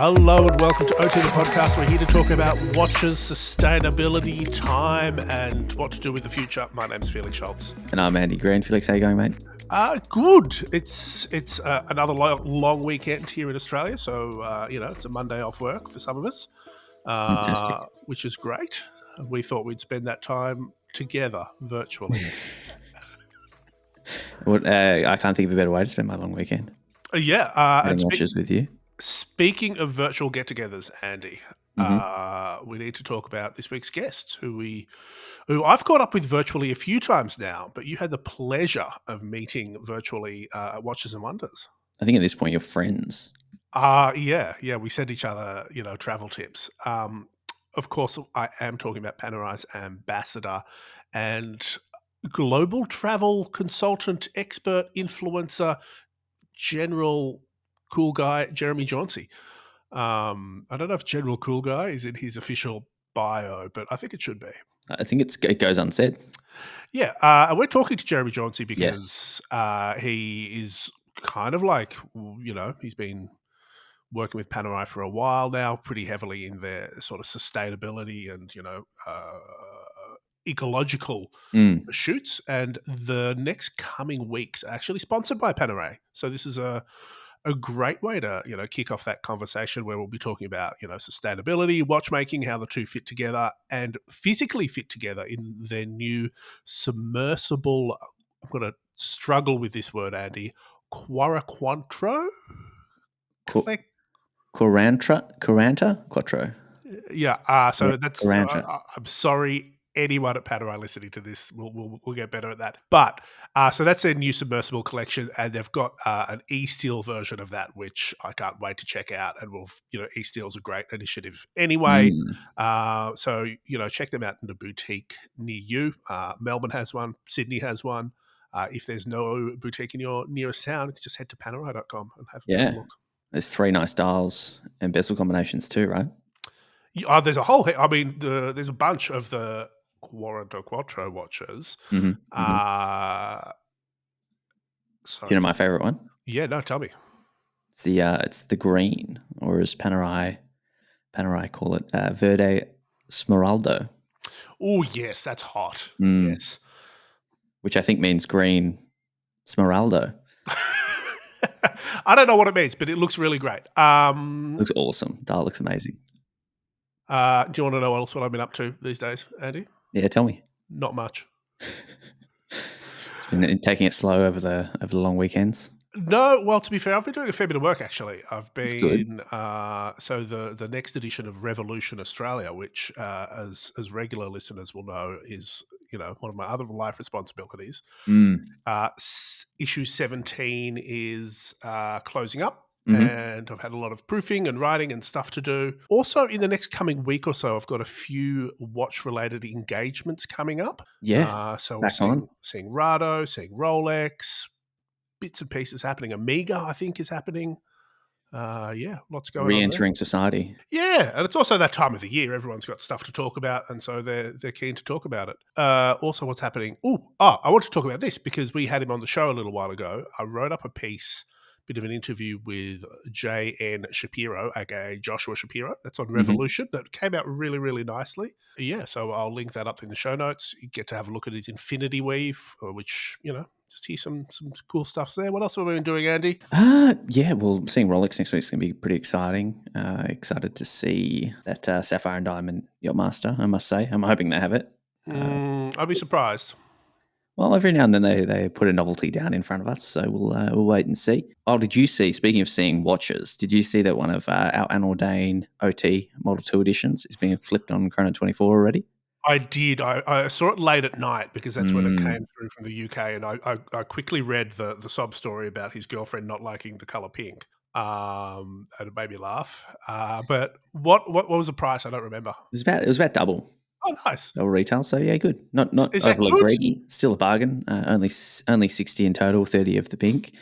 Hello and welcome to OT the podcast. We're here to talk about watches, sustainability, time, and what to do with the future. My name's Felix Schultz. And I'm Andy Green. Felix, how you going, mate? Good. It's another long weekend here in Australia, so it's a Monday off work for some of us, Fantastic. which is great. We thought we'd spend that time together virtually. I can't think of a better way to spend my long weekend. And watches with you. Speaking of virtual get-togethers, Andy, we need to talk about this week's guests, who I've caught up with virtually a few times now, but you had the pleasure of meeting virtually at Watches and Wonders. I think at this point you're friends. Yeah, we send each other, travel tips. Of course, I am talking about Panerai's ambassador and global travel consultant, expert, influencer, general cool guy, Jeremy Jauncy. I don't know if General Cool Guy is in his official bio, but I think it should be. I think it goes unsaid. Yeah, we're talking to Jeremy Jauncy because he is kind of like, he's been working with Panerai for a while now, pretty heavily in their sort of sustainability and, ecological shoots. And the next coming weeks are actually sponsored by Panerai. So this is a great way to, kick off that conversation where we'll be talking about, sustainability, watchmaking, how the two fit together and physically fit together in their new submersible. I'm going to struggle with this word, Andy. Quarantro? Quaranta? Quattro. Yeah. So that's. I'm sorry. Anyone at Panerai listening to this will get better at that. But so that's their new submersible collection, and they've got an eSteel version of that, which I can't wait to check out. And eSteel's a great initiative anyway. So check them out in the boutique near you. Melbourne has one, Sydney has one. If there's no boutique in your nearest town, just head to panerai.com and have a look. There's 3 nice dials and bezel combinations too, right? There's a whole. There's a bunch of the Quattro watches. Do you know my favorite one? Yeah, no, tell me. It's the green, or as Panerai call it, Verde Smeraldo. Oh yes, that's hot. Yes, which I think means green Smeraldo. I don't know what it means, but it looks really great. Looks awesome. Dial looks amazing. Do you want to know what I've been up to these days, Andy? Yeah, tell me. Not much. It's been taking it slow over the long weekends. No, well, to be fair, I've been doing a fair bit of work actually. I've been so the next edition of Revolution Australia, which as regular listeners will know, is one of my other life responsibilities. Issue 17 is closing up. And I've had a lot of proofing and writing and stuff to do. Also, in the next coming week or so, I've got a few watch-related engagements coming up. Yeah, so we're seeing Rado, seeing Rolex, bits and pieces happening. Amiga, I think, is happening. Lots going on. Re-entering society. Yeah, and it's also that time of the year. Everyone's got stuff to talk about, and so they're keen to talk about it. Also, what's happening? I want to talk about this because we had him on the show a little while ago. I wrote up a bit of an interview with J.N.Shapiro, aka Joshua Shapiro. That's on Revolution. That came out really, really nicely. Yeah, so I'll link that up in the show notes. You get to have a look at his Infinity Weave, which, just hear some cool stuff there. What else have we been doing, Andy? Well, seeing Rolex next week is going to be pretty exciting. Excited to see that Sapphire and Diamond Yachtmaster, I must say. I'm hoping they have it. I'd be surprised. Well, every now and then they put a novelty down in front of us, so we'll wait and see. Oh, did you see, speaking of seeing watches, did you see that one of our anOrdain OT Model 2 editions is being flipped on Chrono 24 already? I did. I saw it late at night because that's when it came through from the UK, and I quickly read the sob story about his girlfriend not liking the colour pink, and it made me laugh. But what was the price? I don't remember. It was about double. Oh, nice. Double retail, so yeah, good. Not overly greedy. Still a bargain. Only 60 in total, 30 of the pink.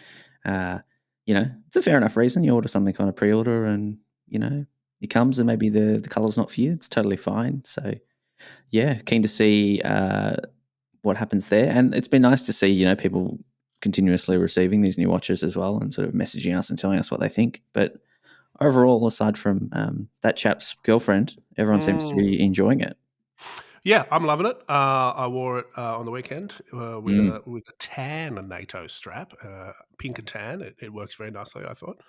It's a fair enough reason. You order something kind of pre-order, and it comes, and maybe the colour's not for you. It's totally fine. So yeah, keen to see what happens there. And it's been nice to see people continuously receiving these new watches as well, and sort of messaging us and telling us what they think. But overall, aside from that chap's girlfriend, everyone seems to be enjoying it. Yeah, I'm loving it. I wore it on the weekend with a tan NATO strap, pink and tan. It works very nicely, I thought.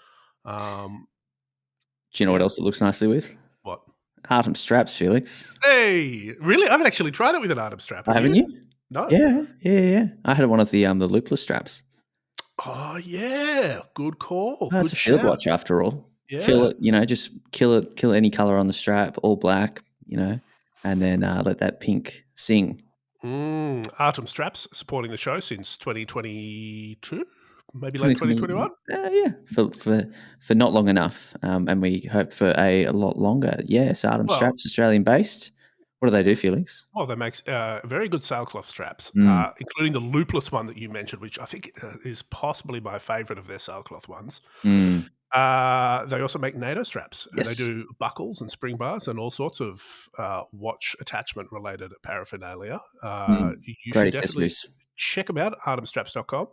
Do you know what Yeah. else it looks nicely with? What? Artem Straps, Felix. Hey, really? I haven't actually tried it with an Artem strap. Oh, Have haven't you? you? No. Yeah. I had one of the loopless straps. Oh yeah, good call. Oh, it's Good a field shout. watch after all. Fill Yeah. it, just kill it, kill any color on the strap, all black, and then let that pink sing. Artem Straps supporting the show since 2022, maybe late 2020, 2021. yeah, for not long enough, and we hope for a lot longer. Yes, Artem Well, Straps, Australian based. What do they do, Felix? well, they make very good sailcloth straps, Mm, including the loopless one that you mentioned, which I think is possibly my favourite of their sailcloth ones. mm, They also make NATO straps, and they yes. do buckles and spring bars and all sorts of watch attachment related paraphernalia. You Great should definitely accessories. check them out, artemstraps.com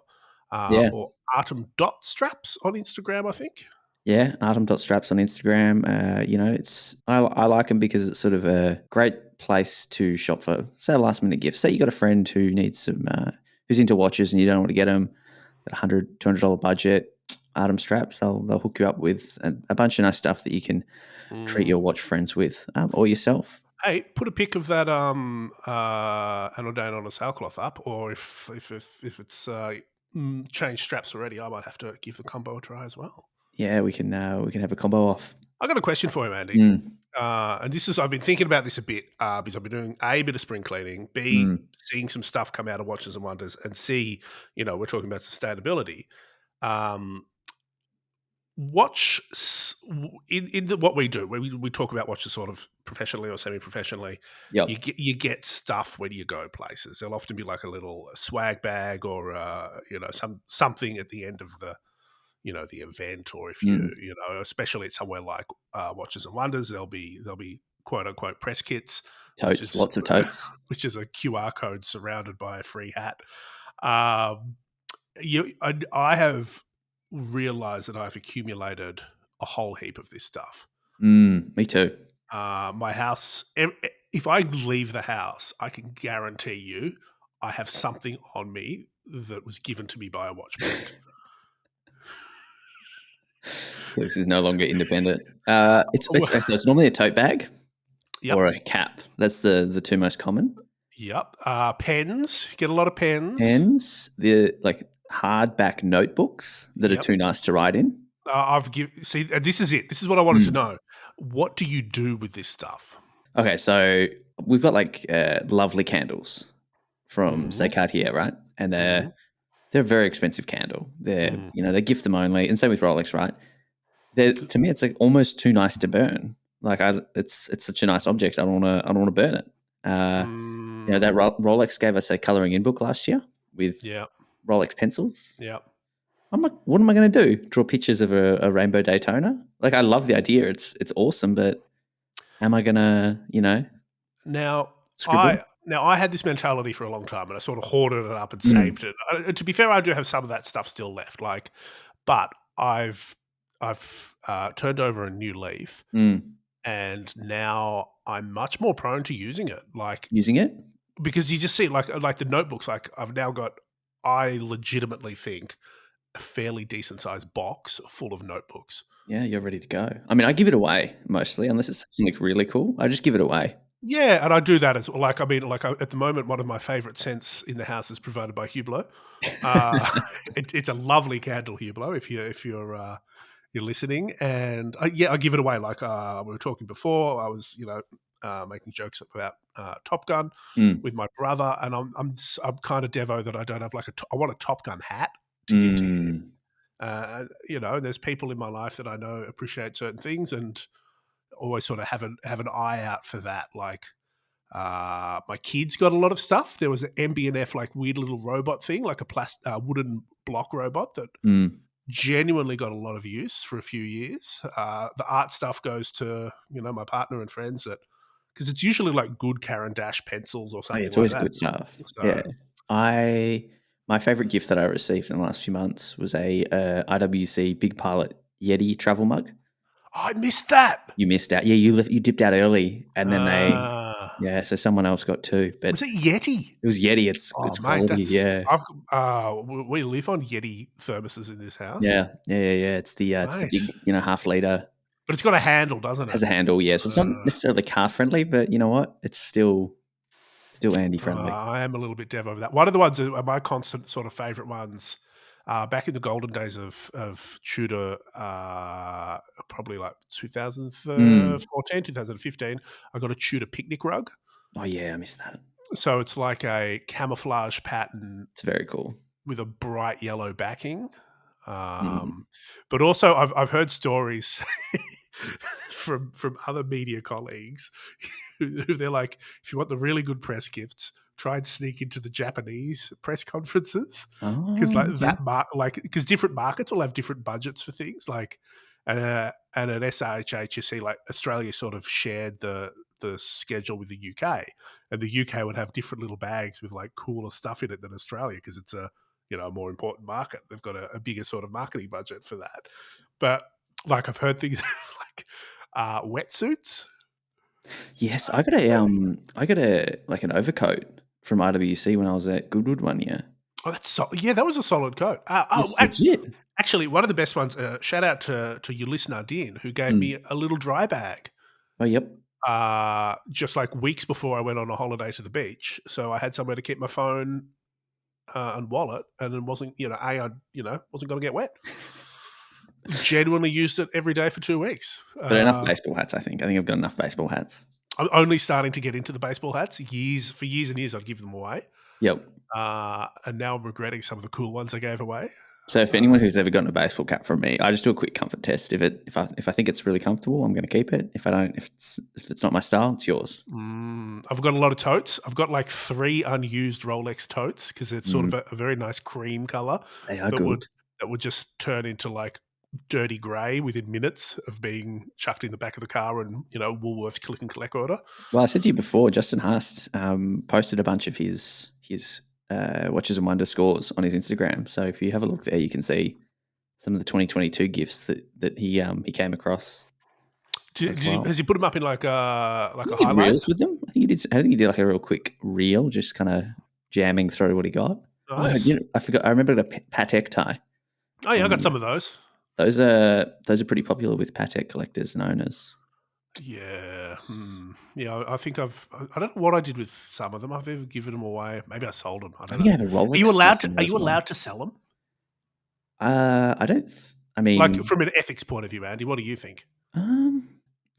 Yeah. or artem.straps on Instagram, I think. Yeah, Artem.straps on Instagram. I like them because it's sort of a great place to shop for, say, a last minute gift. Say you got a friend who needs some, who's into watches and you don't want to get them at $100, $200 budget. Artem Straps, they'll hook you up with a bunch of nice stuff that you can treat Mm. your watch friends with, or yourself. Hey, put a pic of that anOrdain on a sailcloth up, or if it's changed straps already, I might have to give the combo a try as well. Yeah, we can have a combo off. I got a question for you, Andy. Mm, And this is I've been thinking about this a bit because I've been doing a bit of spring cleaning, B mm. seeing some stuff come out of Watches and Wonders, and C, we're talking about sustainability. Um, what we do, when we talk about watches sort of professionally or semi-professionally, Yep. you get stuff when you go places. There'll often be like a little swag bag or something at the end of the event, or if Mm. especially at somewhere like Watches and Wonders, there'll be quote unquote press kits, which Totes, is lots of totes. which is a QR code surrounded by a free hat. Um, I have realized that I've accumulated a whole heap of this stuff. Me too. My house, if I leave the house, I can guarantee you I have something on me that was given to me by a watchband. Felix is no longer independent. It's normally a tote bag or Yep. a cap. That's the two most common. Yep. Pens. Get a lot of pens. Pens, the like hardback notebooks that are Yep. too nice to write in. This is it. This is what I wanted to Mm. know. What do you do with this stuff? Okay, so we've got like lovely candles from say Mm, Cartier, right? And mm, they're a very expensive candle. They're mm. they're gift them only, and same with Rolex, right? To me, it's like almost too nice to burn. Like it's such a nice object. I don't want to burn it. Uh, that Mm, Rolex gave us a coloring in book last year with yeah. Rolex pencils. Yeah. I'm like, what am I going to do? Draw pictures of a rainbow Daytona? Like, I love the idea. It's awesome, but am I going to, Now, scribble? I had this mentality for a long time, and I sort of hoarded it up and Mm, saved it. To be fair, I do have some of that stuff still left. But I've turned over a new leaf, mm. and now I'm much more prone to using it. Using it? Because you just see like the notebooks. Like I've now got, I legitimately think, a fairly decent sized box full of notebooks. Yeah, you're ready to go. I mean, I give it away mostly, unless it's something really cool. I just give it away. Yeah, and I do that as well. At the moment, one of my favorite scents in the house is provided by Hublot. Uh, it's a lovely candle, Hublot. If you're listening, and I give it away. Like we were talking before, I was making jokes about Top Gun Mm, with my brother, and I'm kind of devo that I don't have I want a Top Gun hat to give to him. mm. There's people in my life that I know appreciate certain things, and always sort of have an eye out for that. Like my kids got a lot of stuff. There was an MB&F like weird little robot thing, like a wooden block robot that Mm. genuinely got a lot of use for a few years. The art stuff goes to my partner and friends, that because it's usually like good Caran Dash pencils or Oh, yeah, something it's like always that. good stuff. Yeah. So My favorite gift that I received in the last few months was a IWC Big Pilot Yeti travel mug. Oh, I missed that. You missed out. Yeah, you dipped out early, and then Ah. so someone else got 2. But Was it Yeti? it was Yeti. Oh, It's mate, quality. Yeah. we live on Yeti thermoses in this house. Yeah. It's the Mate. big, half-liter. But it's got a handle, doesn't it? Has a handle, yeah. So it's not necessarily car friendly, but you know what? It's still Andy friendly. I am a little bit dev over that. One of the ones that are my constant sort of favorite ones, back in the golden days of Tudor, probably like 2014, 2015, I got a Tudor picnic rug. Oh yeah, I missed that. So it's like a camouflage pattern It's very cool. with a bright yellow backing. Mm. But also, I've heard stories from other media colleagues who they're like, if you want the really good press gifts, try and sneak into the Japanese press conferences because Oh, okay. because different markets will have different budgets for things and at SRHH you see like Australia sort of shared the schedule with the UK, and the UK would have different little bags with like cooler stuff in it than Australia because it's a a more important market. They've got a bigger sort of marketing budget for that. But like I've heard things like wetsuits. Yes, I got a like an overcoat from RWC when I was at Goodwood one year. Oh, that's yeah, that was a solid coat. It's legit. Actually, one of the best ones. Shout out to your listener Dean, who gave me a little dry bag. Oh, yep. Just like weeks before I went on a holiday to the beach, so I had somewhere to keep my phone and wallet, and it wasn't I wasn't going to get wet. Genuinely used it every day for 2 weeks. But enough baseball hats, I think. I think I've got enough baseball hats. I'm only starting to get into the baseball hats. For years and years, I'd give them away. Yep. And now I'm regretting some of the cool ones I gave away. So if anyone who's ever gotten a baseball cap from me, I just do a quick comfort test. If I think it's really comfortable, I'm going to keep it. If I don't, if it's not my style, it's yours. I've got a lot of totes. I've got like 3 unused Rolex totes because it's sort of a very nice cream color. They are good. That would just turn into like dirty grey within minutes of being chucked in the back of the car and Woolworths click and collect order. Well, I said to you before, Justin Haast posted a bunch of his Watches and Wonder scores on his Instagram. So if you have a look there, you can see some of the 2022 gifts that he came across. Has he put them up in like a highlight? Reels with them? I think he did. I think he did like a real quick reel, just kind of jamming through what he got. Nice. Oh, I forgot. I remember the Patek tie. Oh yeah, I got some of those. Those are pretty popular with Patek collectors and owners. Yeah. Yeah, I think I don't know what I did with some of them. I've either given them away. Maybe I sold them. I don't know. I have a Rolex. Are you allowed to sell them? I don't. I mean, like from an ethics point of view, Andy, what do you think?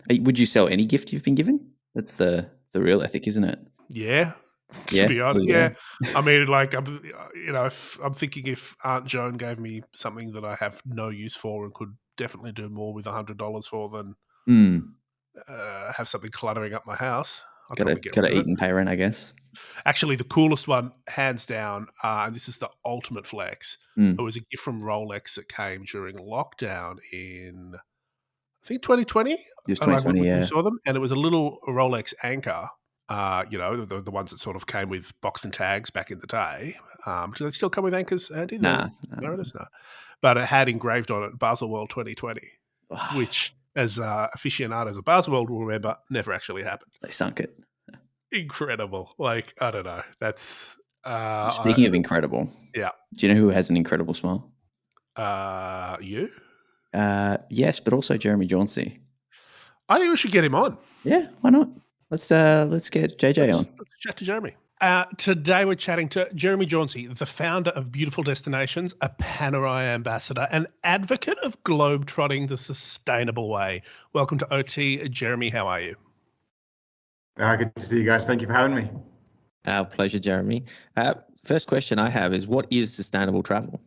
Would you sell any gift you've been given? That's the real ethic, isn't it? Yeah. To be honest, yeah. I mean, like, if I'm thinking if Aunt Joan gave me something that I have no use for and could definitely do more with $100 for than have something cluttering up my house, I'd probably get rid of it. Eat and pay rent, I guess. Actually, the coolest one, hands down, and this is the ultimate flex. It was a gift from Rolex that came during lockdown in, I think, 2020. It was 2020, we saw them, and it was a little Rolex Anchor. The ones that sort of came with boxed and tags back in the day. Do they still come with anchors, Andy? No. But it had engraved on it Baselworld 2020, which, as aficionados of Baselworld will remember, never actually happened. They sunk it. Incredible. Like, I don't know. That's speaking of incredible. Yeah. Do you know who has an incredible smile? You? Yes, but also Jeremy Jauncy. I think we should get him on. Yeah, why not? Let's get JJ on. Let's chat to Jeremy. Today we're chatting to Jeremy Jauncy, the founder of Beautiful Destinations, a Panerai Ambassador, and advocate of globe-trotting the sustainable way. Welcome to OT. Jeremy, how are you? Good to see you guys. Thank you for having me. Our pleasure, Jeremy. First question I have is, what is sustainable travel?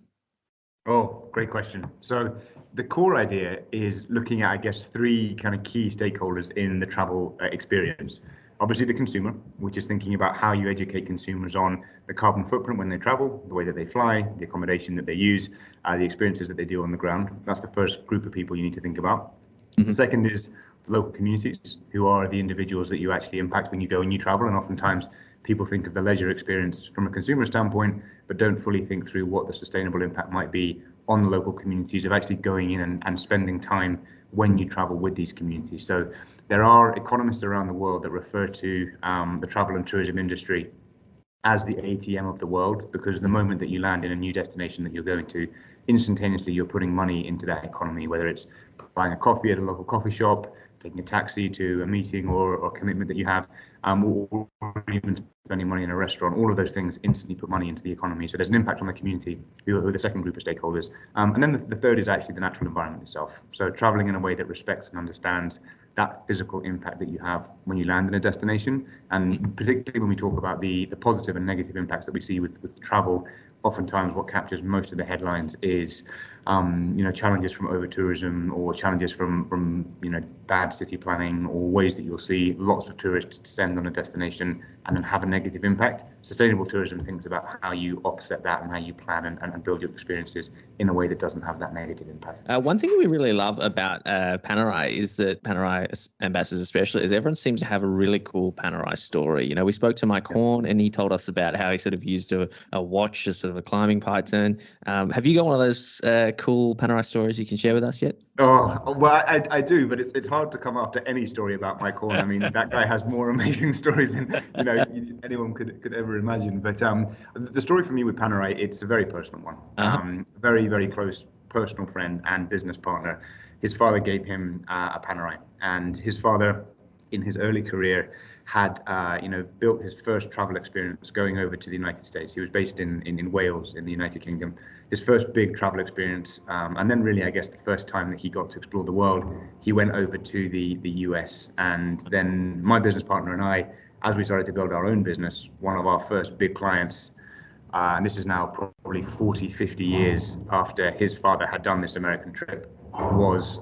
Oh, great question. So the core idea is looking at, I guess, 3 kind of key stakeholders in the travel experience. Obviously, the consumer, which is thinking about how you educate consumers on the carbon footprint when they travel, the way that they fly, the accommodation that they use, the experiences that they do on the ground. That's the first group of people you need to think about. The second is the local communities, who are the individuals that you actually impact when you go and you travel. And oftentimes people think of the leisure experience from a consumer standpoint, but don't fully think through what the sustainable impact might be on the local communities of actually going in and spending time when you travel with these communities. So there are economists around the world that refer to the travel and tourism industry as the ATM of the world, because the moment that you land in a new destination that you're going to, instantaneously you're putting money into that economy, whether it's buying a coffee at a local coffee shop, taking a taxi to a meeting or a commitment that you have, or even spending money in a restaurant. All of those things instantly put money into the economy. So there's an impact on the community, who are the second group of stakeholders. And then the third is actually the natural environment itself. So traveling in a way that respects and understands that physical impact that you have when you land in a destination. And particularly when we talk about the positive and negative impacts that we see with travel, oftentimes what captures most of the headlines is challenges from over tourism, or challenges from bad city planning, or ways that you'll see lots of tourists descend on a destination and then have a negative impact. Sustainable tourism thinks about how you offset that and how you plan and build your experiences in a way that doesn't have that negative impact. One thing that we really love about Panerai is that Panerai Ambassadors especially is everyone seems to have a really cool Panerai story. We spoke to Mike Horn and he told us about how he sort of used a watch as sort of a climbing python. Have you got one of those cool Panerai stories you can share with us yet? Oh, well, I do, but it's hard to come after any story about Mike Horn. I mean, that guy has more amazing stories than anyone could ever imagine. But the story for me with Panerai, it's a very personal one. Very, very close personal friend and business partner. His father gave him a Panerai, and his father, in his early career, had built his first travel experience going over to the United States. He was based in Wales in the United Kingdom. His first big travel experience, and then really, I guess, the first time that he got to explore the world, he went over to the US. And then my business partner and I, as we started to build our own business, one of our first big clients, and this is now probably 40, 50 years after his father had done this American trip, was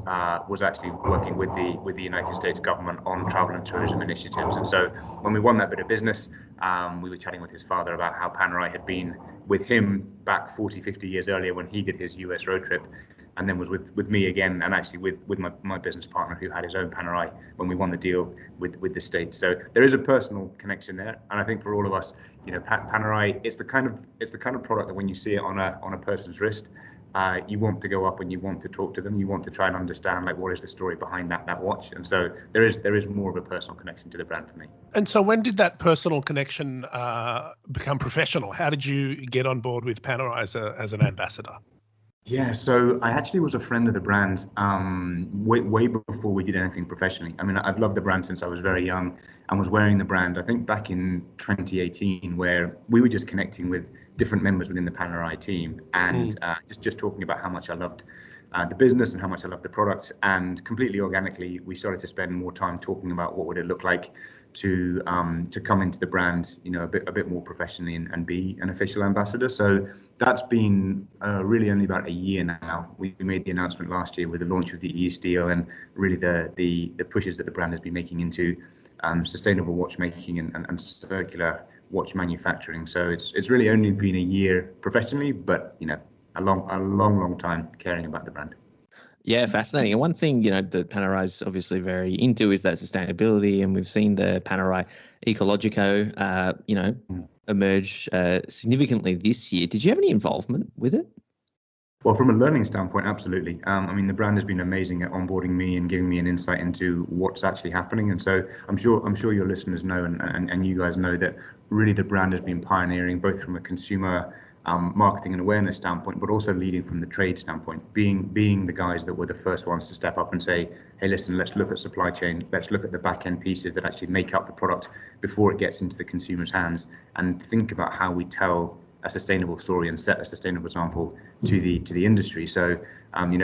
actually working with the United States government on travel and tourism initiatives. And so when we won that bit of business, we were chatting with his father about how Panerai had been with him back 40, 50 years earlier when he did his US road trip, and then was with me again, and actually with my business partner who had his own Panerai when we won the deal with the States. So there is a personal connection there, and I think for all of us, Panerai, it's the kind of product that when you see it on a person's wrist, you want to go up and you want to talk to them. You want to try and understand what is the story behind that watch. And so there is more of a personal connection to the brand for me. And so when did that personal connection become professional? How did you get on board with Panerai as an ambassador? Yeah, so I actually was a friend of the brand way before we did anything professionally. I mean, I've loved the brand since I was very young and was wearing the brand, I think, back in 2018, where we were just connecting with different members within the Panerai team and just talking about how much I loved the business and how much I loved the product. And completely organically, we started to spend more time talking about what would it look like to come into the brand, a bit more professionally and be an official ambassador. So that's been really only about a year now. We made the announcement last year with the launch of the eSteel and really the pushes that the brand has been making into sustainable watchmaking and circular watch manufacturing. So it's really only been a year professionally, but a long time caring about the brand. Yeah, fascinating. And one thing, that Panerai is obviously very into is that sustainability. And we've seen the Panerai Ecologico, emerge significantly this year. Did you have any involvement with it? Well, from a learning standpoint, absolutely. I mean, the brand has been amazing at onboarding me and giving me an insight into what's actually happening. And so I'm sure your listeners know and you guys know that really the brand has been pioneering both from a consumer marketing and awareness standpoint, but also leading from the trade standpoint, being the guys that were the first ones to step up and say, hey, listen, let's look at supply chain, let's look at the back end pieces that actually make up the product before it gets into the consumer's hands, and think about how we tell a sustainable story and set a sustainable example to the industry. So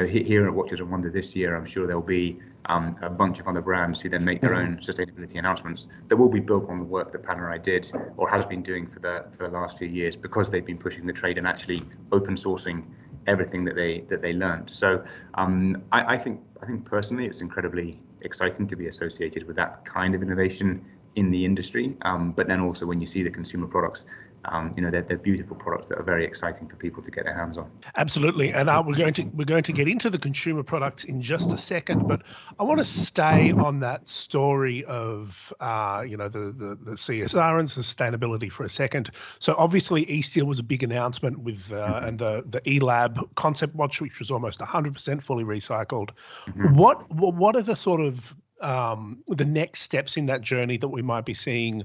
here at Watches and Wonder this year, I'm sure there'll be a bunch of other brands who then make their own sustainability announcements that will be built on the work that Panerai did or has been doing for the last few years, because they've been pushing the trade and actually open sourcing everything that they learned. So I think personally it's incredibly exciting to be associated with that kind of innovation in the industry, but then also when you see the consumer products they're beautiful products that are very exciting for people to get their hands on. Absolutely, and we're going to get into the consumer products in just a second, but I want to stay on that story of the CSR and sustainability for a second. So obviously, eSteel was a big announcement with and the eLab concept watch, which was almost 100% fully recycled. What are the sort of the next steps in that journey that we might be seeing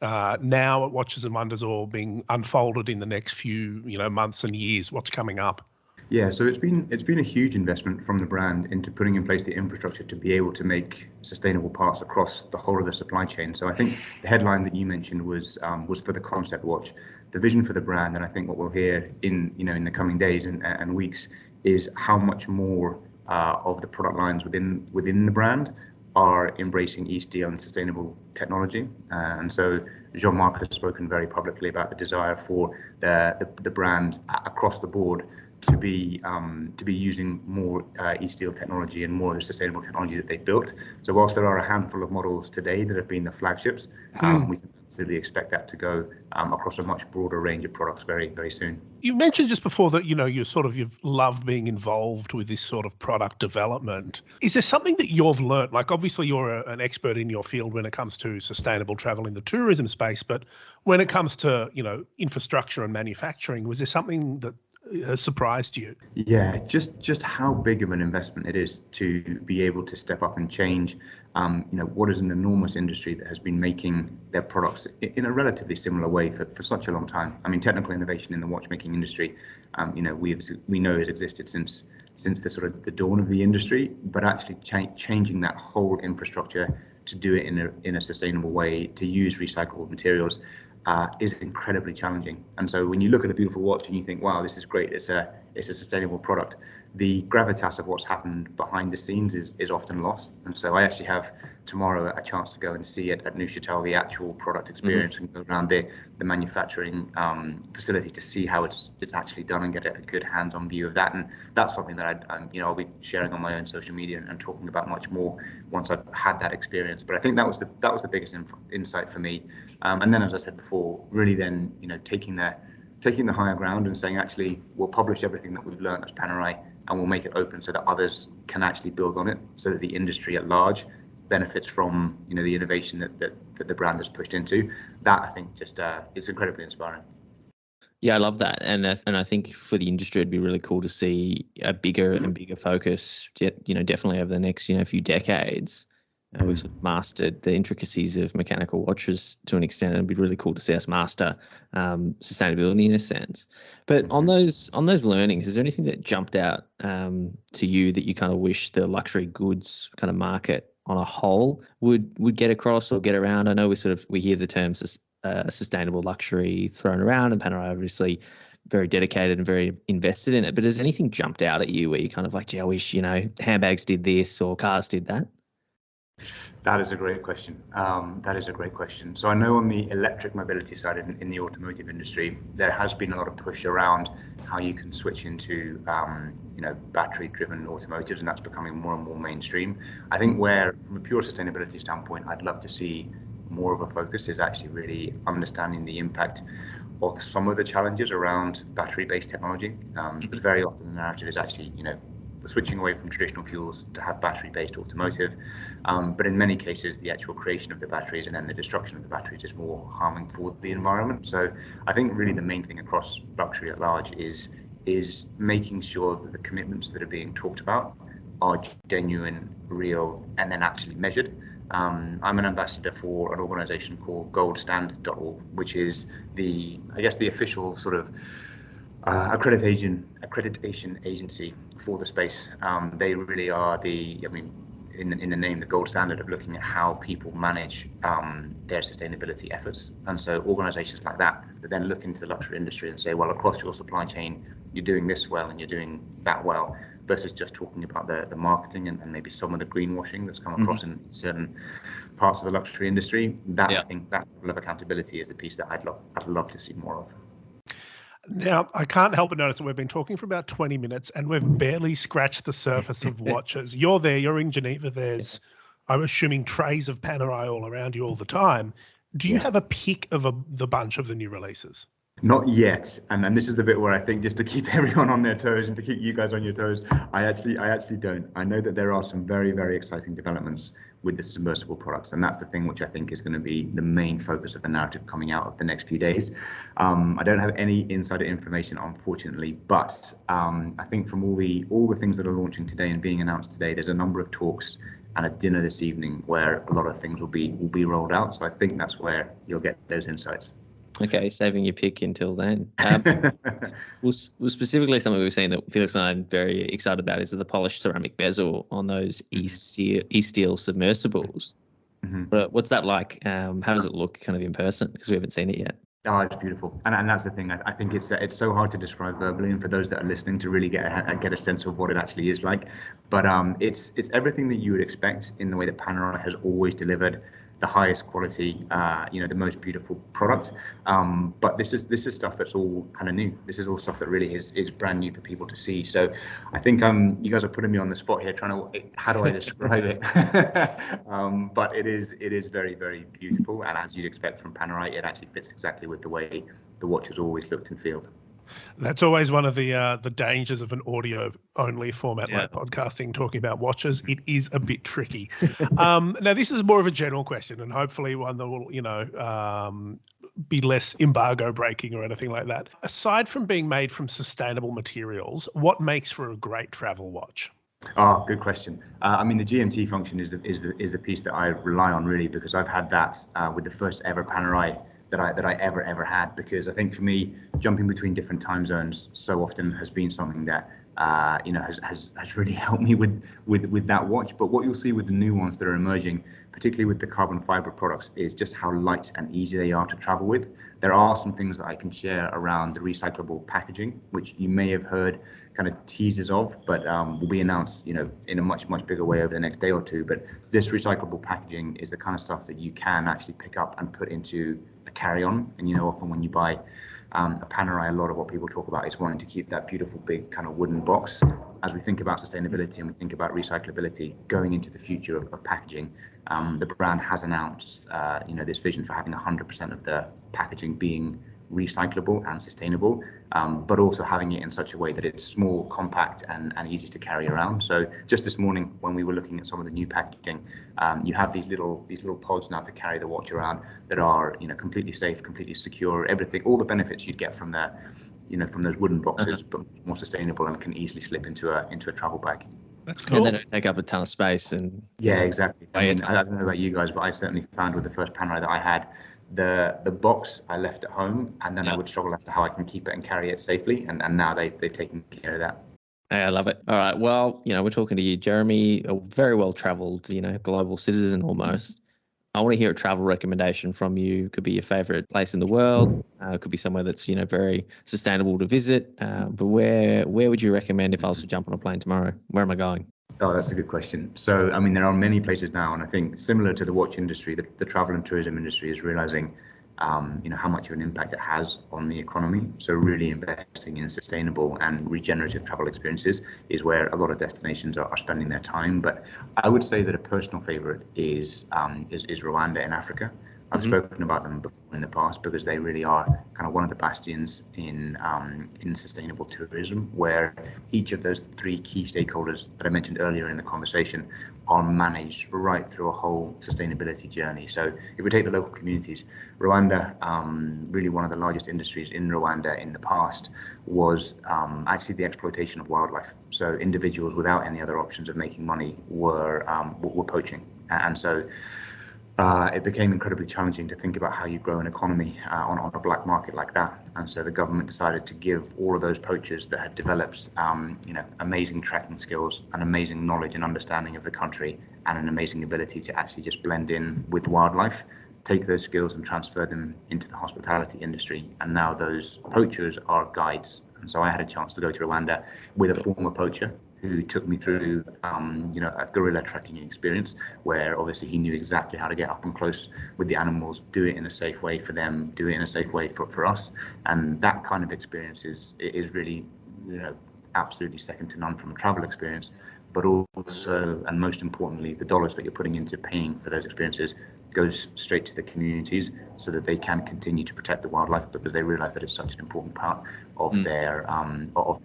now at Watches and Wonders, or being unfolded in the next few months and years? What's coming up? Yeah, so it's been a huge investment from the brand into putting in place the infrastructure to be able to make sustainable parts across the whole of the supply chain. So I think the headline that you mentioned was for the concept watch. The vision for the brand, and I think what we'll hear in the coming days and weeks, is how much more of the product lines within the brand are embracing eSteel and sustainable technology. And so Jean-Marc has spoken very publicly about the desire for the brand across the board to be using more eSteel technology and more sustainable technology that they've built. So whilst there are a handful of models today that have been the flagships, we can absolutely expect that to go across a much broader range of products very, very soon. You mentioned just before that you've loved being involved with this sort of product development. Is there something that you've learnt? Like, obviously you're an expert in your field when it comes to sustainable travel in the tourism space, but when it comes to infrastructure and manufacturing, was there something that has surprised you? Yeah, just how big of an investment it is to be able to step up and change, what is an enormous industry that has been making their products in a relatively similar way for such a long time. I mean, technical innovation in the watchmaking industry, we know has existed since the sort of the dawn of the industry, but actually changing that whole infrastructure to do it in a sustainable way, to use recyclable materials, is incredibly challenging. And so when you look at a beautiful watch and you think, wow, this is great, it's a sustainable product, the gravitas of what's happened behind the scenes is often lost. And so I actually have tomorrow a chance to go and see at Neuchâtel the actual product experience and go around the manufacturing facility to see how it's actually done and get a good hands-on view of that. And that's something that I'll be sharing on my own social media and talking about much more once I've had that experience. But I think that was the biggest insight for me. And then, as I said before, really then taking the higher ground and saying, actually, we'll publish everything that we've learned as Panerai and we'll make it open so that others can actually build on it, so that the industry at large benefits from the innovation that the brand has pushed into. That, I think, just it's incredibly inspiring. Yeah, I love that, and I think for the industry, it'd be really cool to see a bigger and bigger focus. Definitely over the next few decades. We've sort of mastered the intricacies of mechanical watches to an extent, and it'd be really cool to see us master sustainability in a sense. But on those learnings, is there anything that jumped out to you that you kind of wish the luxury goods kind of market on a whole would get across or get around? I know we hear the terms sustainable luxury thrown around, and Panerai obviously very dedicated and very invested in it. But has anything jumped out at you where you kind of like, gee, I wish handbags did this or cars did that? That is a great question. So I know on the electric mobility side in the automotive industry, there has been a lot of push around how you can switch into battery-driven automotives, and that's becoming more and more mainstream. I think where, from a pure sustainability standpoint, I'd love to see more of a focus is actually really understanding the impact of some of the challenges around battery-based technology. Because very often the narrative is actually, the switching away from traditional fuels to have battery-based automotive. But in many cases, the actual creation of the batteries and then the destruction of the batteries is more harming for the environment. So I think really the main thing across luxury at large is making sure that the commitments that are being talked about are genuine, real, and then actually measured. I'm an ambassador for an organization called goldstand.org, which is the official sort of accreditation agency for the space. They really are in the name, the gold standard of looking at how people manage their sustainability efforts. And so organizations like that then look into the luxury industry and say, well, across your supply chain, you're doing this well and you're doing that well, versus just talking about the marketing and maybe some of the greenwashing that's come across in certain parts of the luxury industry. I think that level of accountability is the piece that I'd love to see more of. Now, I can't help but notice that we've been talking for about 20 minutes and we've barely scratched the surface of watches. You're in Geneva. There's, I'm assuming, trays of Panerai all around you all the time. Do you have a pick of the bunch of the new releases? Not yet, and this is the bit where I think, just to keep everyone on their toes and to keep you guys on your toes, I actually don't. I know that there are some very, very exciting developments with the submersible products, and that's the thing which I think is going to be the main focus of the narrative coming out of the next few days. I don't have any insider information, unfortunately, but I think from all the things that are launching today and being announced today, there's a number of talks and a dinner this evening where a lot of things will be rolled out. So I think that's where you'll get those insights. Okay, saving your pick until then. Well, specifically something we've seen that Felix and I are very excited about is the polished ceramic bezel on those eSteel submersibles. But what's that like? How does it look kind of in person? Because we haven't seen it yet. Oh, it's beautiful, and that's the thing. I think it's so hard to describe verbally, and for those that are listening to really get a sense of what it actually is like. But it's everything that you would expect in the way that Panerai has always delivered the highest quality, the most beautiful product. But this is stuff that's all kind of new. This is all stuff that really is brand new for people to see. So I think you guys are putting me on the spot here, trying to, how do I describe it? But it is very, very beautiful, and as you'd expect from Panerai, it actually fits exactly with the way the watch has always looked and felt. That's always one of the dangers of an audio-only format like podcasting, talking about watches. It is a bit tricky. Now, this is more of a general question, and hopefully one that will, be less embargo breaking or anything like that. Aside from being made from sustainable materials, what makes for a great travel watch? Oh, good question. I mean, the GMT function is the piece that I rely on, really, because I've had that with the first ever Panerai that I ever had. Because I think for me, jumping between different time zones so often has been something that has really helped me with that watch. But what you'll see with the new ones that are emerging, particularly with the carbon fiber products, is just how light and easy they are to travel with. There are some things that I can share around the recyclable packaging, which you may have heard kind of teasers of, but will be announced, in a much bigger way over the next day or two. But this recyclable packaging is the kind of stuff that you can actually pick up and put into a carry-on. And often when you buy a Panerai, a lot of what people talk about is wanting to keep that beautiful big kind of wooden box. As we think about sustainability and we think about recyclability going into the future of packaging, the brand has announced this vision for having 100% of the packaging being recyclable and sustainable, but also having it in such a way that it's small, compact, and easy to carry around. So just this morning, when we were looking at some of the new packaging, you have these little pods now to carry the watch around that are completely safe, completely secure, everything, all the benefits you'd get from from those wooden boxes, but more sustainable and can easily slip into a travel bag. That's cool. And they don't take up a ton of space. And yeah, exactly. I mean, I don't know about you guys, but I certainly found with the first Panerai that I had, the box I left at home, and then I would struggle as to how I can keep it and carry it safely. And now they've taken care of that. Hey, I love it. All right. Well, we're talking to you, Jeremy, a very well-traveled, global citizen almost. I want to hear a travel recommendation from you. Could be your favorite place in the world. Could be somewhere that's, very sustainable to visit. But where would you recommend if I was to jump on a plane tomorrow? Where am I going? Oh, that's a good question. So, I mean, there are many places now, and I think similar to the watch industry, the travel and tourism industry is realizing, how much of an impact it has on the economy. So, really investing in sustainable and regenerative travel experiences is where a lot of destinations are spending their time. But I would say that a personal favorite is Rwanda in Africa. I've spoken about them before in the past because they really are kind of one of the bastions in sustainable tourism, where each of those three key stakeholders that I mentioned earlier in the conversation are managed right through a whole sustainability journey. So if we take the local communities, Rwanda, really one of the largest industries in Rwanda in the past was actually the exploitation of wildlife. So individuals without any other options of making money were poaching, and so it became incredibly challenging to think about how you grow an economy on a black market like that. And so the government decided to give all of those poachers that had developed, amazing tracking skills, an amazing knowledge and understanding of the country, and an amazing ability to actually just blend in with wildlife, take those skills and transfer them into the hospitality industry. And now those poachers are guides. And so I had a chance to go to Rwanda with a former poacher who took me through, a guerrilla trekking experience where obviously he knew exactly how to get up and close with the animals, do it in a safe way for them, do it in a safe way for us. And that kind of experience is really, absolutely second to none from a travel experience. But also, and most importantly, the dollars that you're putting into paying for those experiences goes straight to the communities so that they can continue to protect the wildlife, because they realize that it's such an important part of their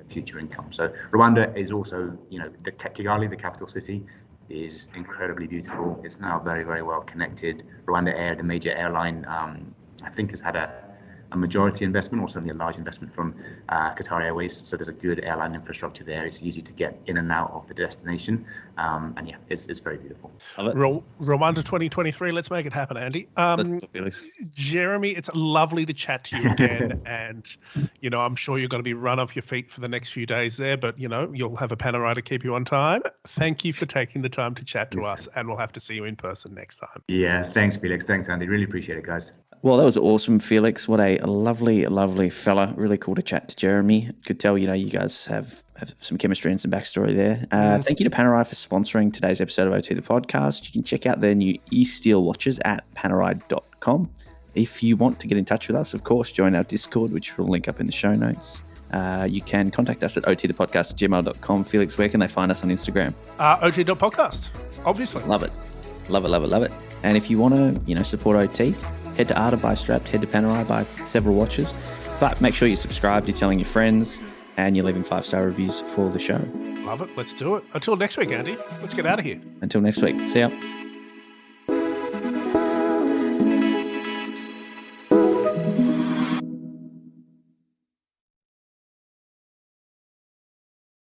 future income. So Rwanda is also, the Kigali, the capital city, is incredibly beautiful. It's now very, very well connected. Rwanda Air, the major airline, I think has had a majority investment, or certainly a large investment from Qatar Airways. So there's a good airline infrastructure there. It's easy to get in and out of the destination. And yeah, it's very beautiful. Rwanda 2023, let's make it happen, Andy. Jeremy, it's lovely to chat to you again. And, I'm sure you're going to be run off your feet for the next few days there, but, you'll have a Panerai to keep you on time. Thank you for taking the time to chat to us, and we'll have to see you in person next time. Yeah, thanks, Felix. Thanks, Andy. Really appreciate it, guys. Well, that was awesome, Felix. What a lovely, lovely fella. Really cool to chat to Jeremy. Could tell, you guys have some chemistry and some backstory there. Thank you to Panerai for sponsoring today's episode of OT the Podcast. You can check out their new eSteel watches at panerai.com. If you want to get in touch with us, of course, join our Discord, which we'll link up in the show notes. You can contact us at otthepodcast@gmail.com. Felix, where can they find us on Instagram? ot.podcast, obviously. Love it. Love it, love it, love it. And if you want to, support OT, head to Artem, buy Strapped, head to Panerai, buy several watches. But make sure you subscribe, you're telling your friends, and you're leaving 5-star reviews for the show. Love it. Let's do it. Until next week, Andy. Let's get out of here. Until next week. See ya.